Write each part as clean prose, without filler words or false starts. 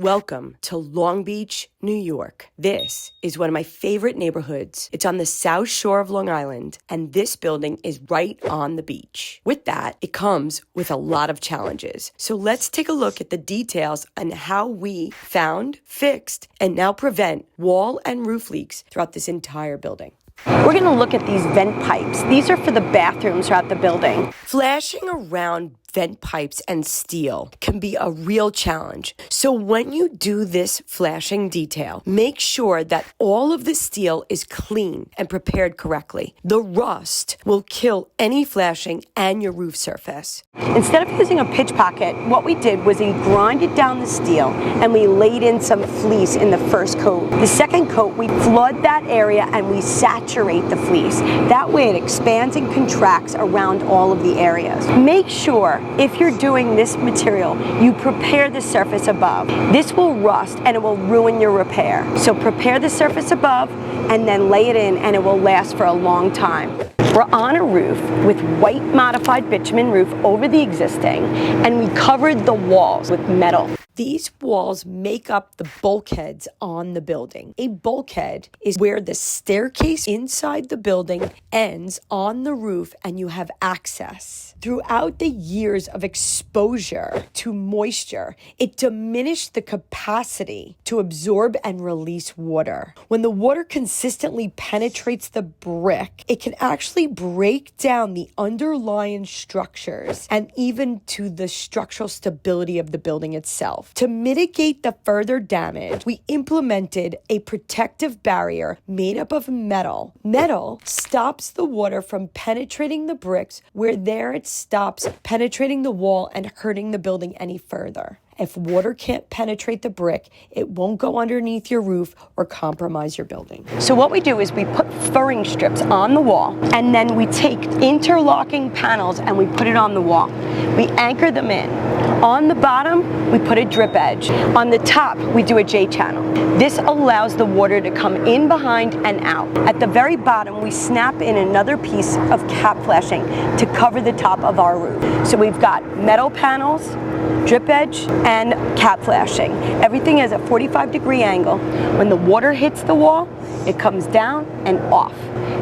Welcome to Long Beach, New York. This is one of my favorite neighborhoods. It's on the south shore of Long Island, and this building is right on the beach. With that, it comes with a lot of challenges. So let's take a look at the details on how we found, fixed, and now prevent wall and roof leaks throughout this entire building. We're going to look at these vent pipes. These are for the bathrooms throughout the building. Flashing around vent pipes and steel can be a real challenge. So when you do this flashing detail, make sure that all of the steel is clean and prepared correctly. The rust will kill any flashing and your roof surface. Instead of using a pitch pocket, what we did was we grinded down the steel and we laid in some fleece in the first coat. The second coat, we flood that area and we saturate the fleece. That way it expands and contracts around all of the areas. Make sure if you're doing this material, you prepare the surface above. This will rust and it will ruin your repair. So prepare the surface above and then lay it in and it will last for a long time. We're on a roof with white modified bitumen roof over the existing, and we covered the walls with metal. These walls make up the bulkheads on the building. A bulkhead is where the staircase inside the building ends on the roof and you have access. Throughout the years of exposure to moisture, it diminished the capacity to absorb and release water. When the water consistently penetrates the brick, it can actually break down the underlying structures and even to the structural stability of the building itself. To mitigate the further damage, we implemented a protective barrier made up of metal. Metal stops the water from penetrating the bricks, where there it stops penetrating the wall and hurting the building any further. If water can't penetrate the brick, it won't go underneath your roof or compromise your building. So what we do is we put furring strips on the wall, and then we take interlocking panels and we put it on the wall. We anchor them in. On the bottom, we put a drip edge. On the top, we do a J-channel. This allows the water to come in behind and out. At the very bottom, we snap in another piece of cap flashing to cover the top of our roof. So we've got metal panels, drip edge, and cap flashing. Everything is a 45-degree angle. When the water hits the wall, it comes down and off,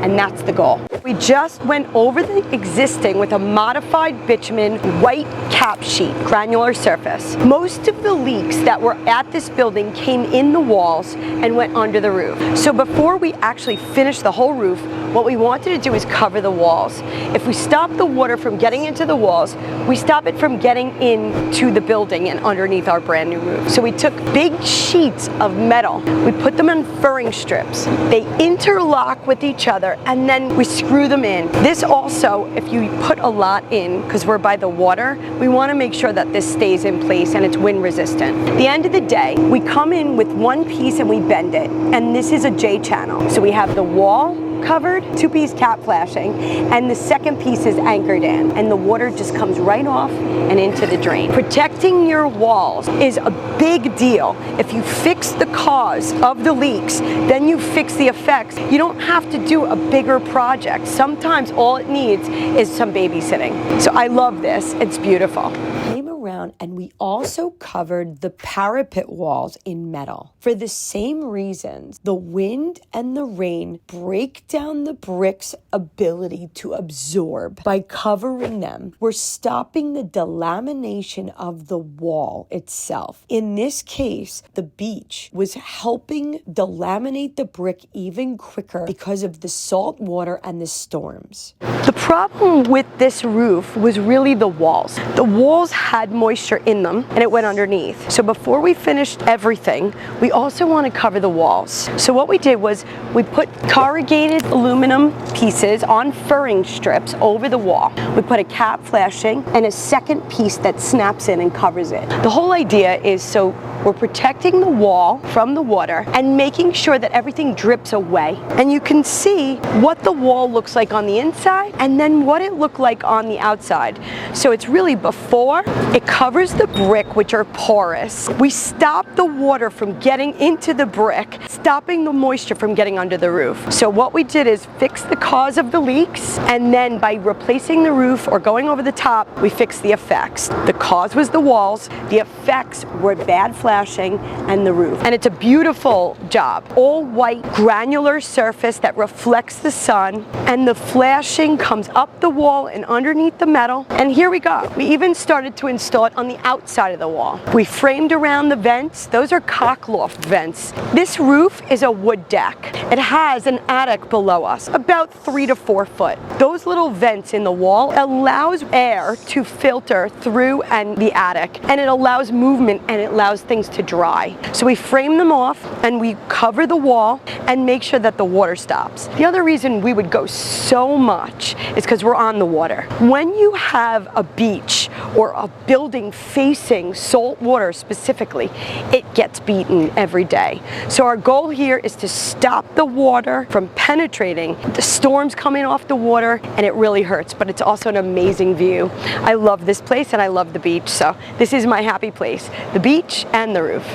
and that's the goal. We just went over the existing with a modified bitumen white cap sheet, granular surface. Most of the leaks that were at this building came in the walls and went under the roof. So before we actually finished the whole roof, what we wanted to do is cover the walls. If we stop the water from getting into the walls, we stop it from getting into the building and underneath our brand new roof. So we took big sheets of metal, we put them on furring strips. They interlock with each other, and then we screw them in. This also, if you put a lot in, because we're by the water, we want to make sure that this stays in place and it's wind resistant. At the end of the day, we come in with one piece and we bend it, and this is a J-channel. So we have the wall covered, two-piece cap flashing, and the second piece is anchored in, and the water just comes right off and into the drain. Protecting your walls is a big deal. If you fix the cause of the leaks, then you fix the effects. You don't have to do a bigger project. Sometimes all it needs is some babysitting. So I love this. It's beautiful. Around, and we also covered the parapet walls in metal. For the same reasons, the wind and the rain break down the brick's ability to absorb. By covering them, we're stopping the delamination of the wall itself. In this case, the beach was helping delaminate the brick even quicker because of the salt water and the storms. The problem with this roof was really the walls. The walls had moisture in them and it went underneath. So before we finished everything, we also want to cover the walls. So what we did was we put corrugated aluminum pieces on furring strips over the wall. We put a cap flashing and a second piece that snaps in and covers it. The whole idea is so we're protecting the wall from the water and making sure that everything drips away. And you can see what the wall looks like on the inside and then what it looked like on the outside. So it's really before, it covers the brick, which are porous. We stop the water from getting into the brick, stopping the moisture from getting under the roof. So what we did is fix the cause of the leaks, and then by replacing the roof or going over the top, we fixed the effects. The cause was the walls, the effects were bad flashing, and the roof. And it's a beautiful job. All white granular surface that reflects the sun, and the flashing comes up the wall and underneath the metal. And here we go. We even started to install it on the outside of the wall. We framed around the vents. Those are cockloft vents. This roof is a wood deck. It has an attic below us, about 3 to 4 foot. Those little vents in the wall allows air to filter through and the attic, and it allows movement and it allows things to dry. So we frame them off and we cover the wall and make sure that the water stops. The other reason we would go so much is because we're on the water. When you have a beach or a building facing salt water specifically, it gets beaten every day. So our goal here is to stop the water from penetrating. The storms coming off the water and it really hurts, but it's also an amazing view. I love this place and I love the beach, so this is my happy place, the beach and the roof.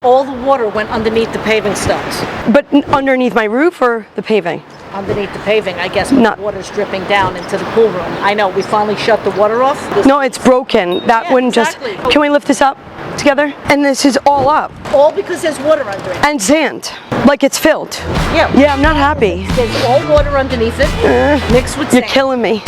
All the water went underneath the paving stones. But underneath my roof or the paving? Underneath the paving, I guess, when the water's dripping down into the pool room. I know, we finally shut the water off. No, it's broken. That wouldn't exactly. Can we lift this up together? And this is all up. All because there's water under it. And sand, like it's filled. Yeah. Yeah, I'm not happy. There's all water underneath it, mixed with sand. You're killing me.